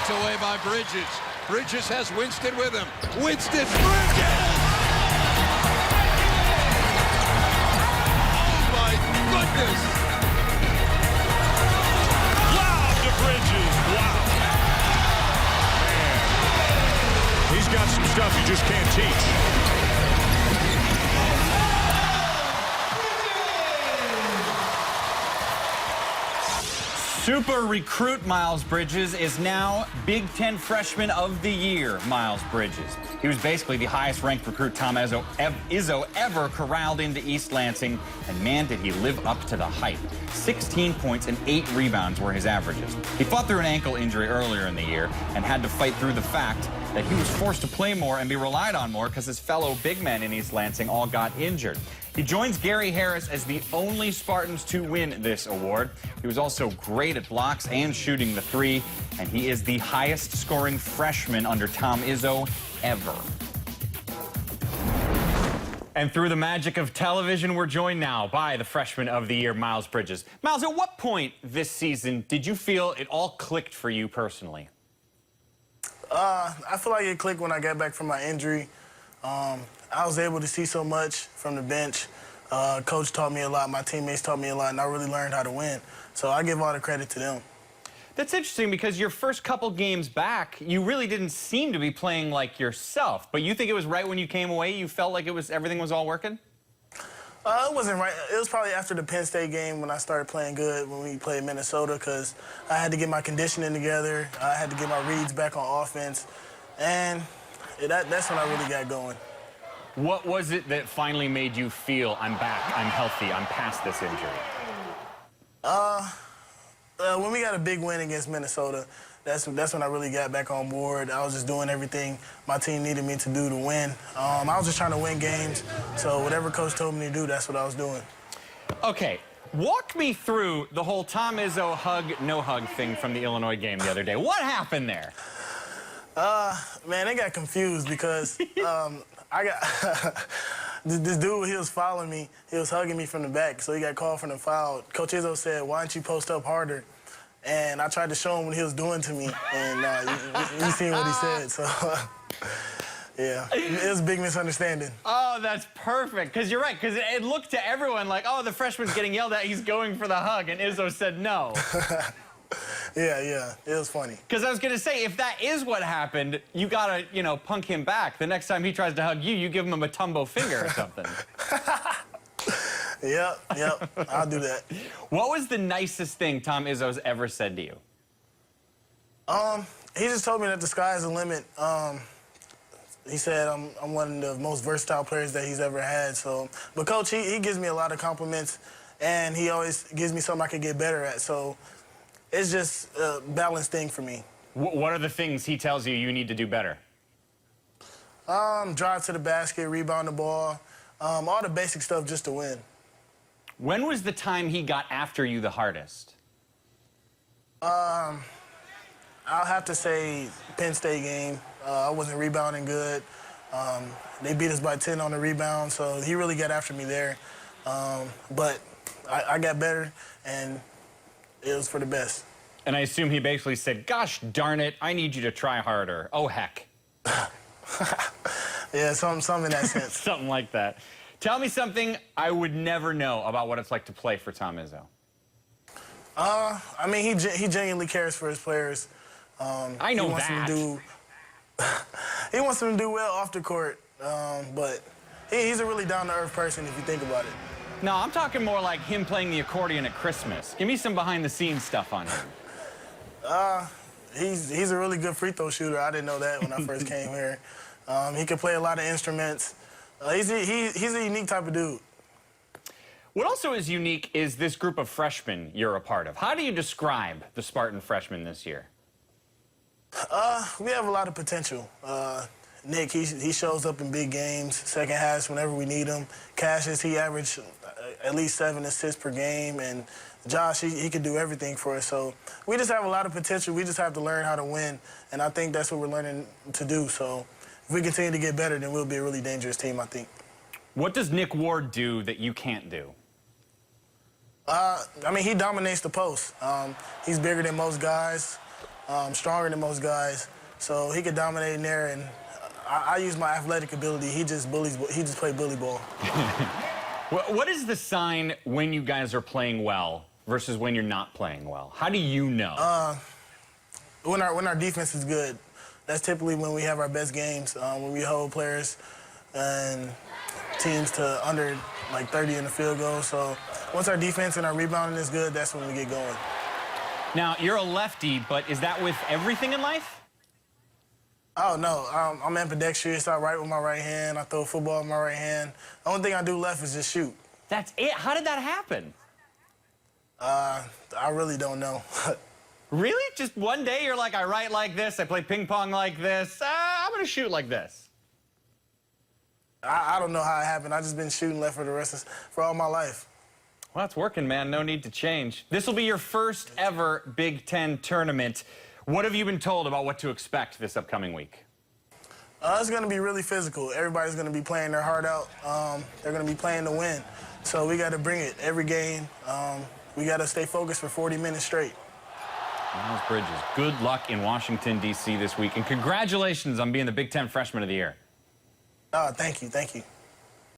Knocked away by Bridges. Bridges has Winston with him. Winston, Bridges! Oh my goodness! Lob to Bridges. Wow. Man. He's got some stuff you just can't teach. Super recruit Miles Bridges is now Big Ten Freshman of the Year, Miles Bridges. He was basically the highest-ranked recruit Tom Izzo ever corralled into East Lansing, and man, did he live up to the hype. 16 points and 8 rebounds were his averages. He fought through an ankle injury earlier in the year and had to fight through the fact that he was forced to play more and be relied on more because his fellow big men in East Lansing all got injured. He joins Gary Harris as the only Spartans to win this award. He was also great at blocks and shooting the three, and he is the highest-scoring freshman under Tom Izzo ever. And through the magic of television, we're joined now by the Freshman of the Year, Miles Bridges. Miles, at what point this season did you feel it all clicked for you personally? I feel like it clicked when I got back from my injury. I was able to see so much from the bench. Coach taught me a lot, my teammates taught me a lot, and I really learned how to win. So I give all the credit to them. That's interesting because your first couple games back, you really didn't seem to be playing like yourself. But you think it was right when you came away, you felt like everything was all working? It wasn't right. It was probably after the Penn State game when I started playing good, when we played Minnesota, because I had to get my conditioning together. I had to get my reads back on offense. And that's when I really got going. What was it that finally made you feel, I'm back, I'm healthy, I'm past this injury? When we got a big win against Minnesota, that's when I really got back on board. I was just doing everything my team needed me to do to win. I was just trying to win games, so whatever coach told me to do, that's what I was doing. Okay, walk me through the whole Tom Izzo hug, no hug thing from the Illinois game the other day. What happened there? Man, they got confused because I got this dude, he was following me. He was hugging me from the back, so he got called for the foul. Coach Izzo said, "Why don't you post up harder?" And I tried to show him what he was doing to me, and you seen what he said, so yeah, it was a big misunderstanding. Oh, that's perfect, because you're right, because it looked to everyone like, oh, the freshman's getting yelled at, he's going for the hug, and Izzo said no. Yeah, it was funny. Because I was going to say, if that is what happened, you got to, you know, punk him back. The next time he tries to hug you, you give him a tumbo finger or something. Yep, I'll do that. What was the nicest thing Tom Izzo's ever said to you? He just told me that the sky is the limit. He said I'm one of the most versatile players that he's ever had. So, but Coach, he gives me a lot of compliments, and he always gives me something I can get better at. So it's just a balanced thing for me. What are the things he tells you need to do better? Drive to the basket, rebound the ball, all the basic stuff just to win. When was the time he got after you the hardest? I'll have to say Penn State game. I wasn't rebounding good. They beat us by 10 on the rebound, so he really got after me there. But I got better, and it was for the best. And I assume he basically said, gosh darn it, I need you to try harder. Oh, heck. Yeah, something in that sense. Something like that. Tell me something I would never know about what it's like to play for Tom Izzo. I mean, he genuinely cares for his players. I know that. He wants them to do well off the court, but he's a really down-to-earth person if you think about it. No, I'm talking more like him playing the accordion at Christmas. Give me some behind-the-scenes stuff on him. He's a really good free throw shooter. I didn't know that when I first came here. He can play a lot of instruments. He's a unique type of dude. What also is unique is this group of freshmen you're a part of. How do you describe the Spartan freshmen this year? We have a lot of potential. Nick, he shows up in big games, second halves whenever we need him. Cassius, he averaged at least 7 assists per game, and Josh, he can do everything for us. So we just have a lot of potential. We just have to learn how to win, and I think that's what we're learning to do. So if we continue to get better, then we'll be a really dangerous team, I think. What does Nick Ward do that you can't do? I mean, he dominates the post. He's bigger than most guys. stronger than most guys, so he could dominate in there. And I use my athletic ability. He just played bully ball. What is the sign when you guys are playing well versus when you're not playing well? How do you know? When our defense is good, that's typically when we have our best games. When we hold players and teams to under like 30 in the field goal. So once our defense and our rebounding is good, that's when we get going. Now, you're a lefty, but is that with everything in life? Oh, no. I'm ambidextrous. I write with my right hand. I throw a football with my right hand. The only thing I do left is just shoot. That's it? How did that happen? I really don't know. Really? Just one day you're like, I write like this, I play ping pong like this, I'm going to shoot like this. I don't know how it happened. I've just been shooting left for all my life. Well, it's working, man. No need to change. This will be your first ever Big Ten tournament. What have you been told about what to expect this upcoming week? It's going to be really physical. Everybody's going to be playing their heart out. They're going to be playing to win. So we got to bring it every game. We got to stay focused for 40 minutes straight. Miles Bridges, good luck in Washington, D.C. this week, and congratulations on being the Big Ten Freshman of the Year. Thank you.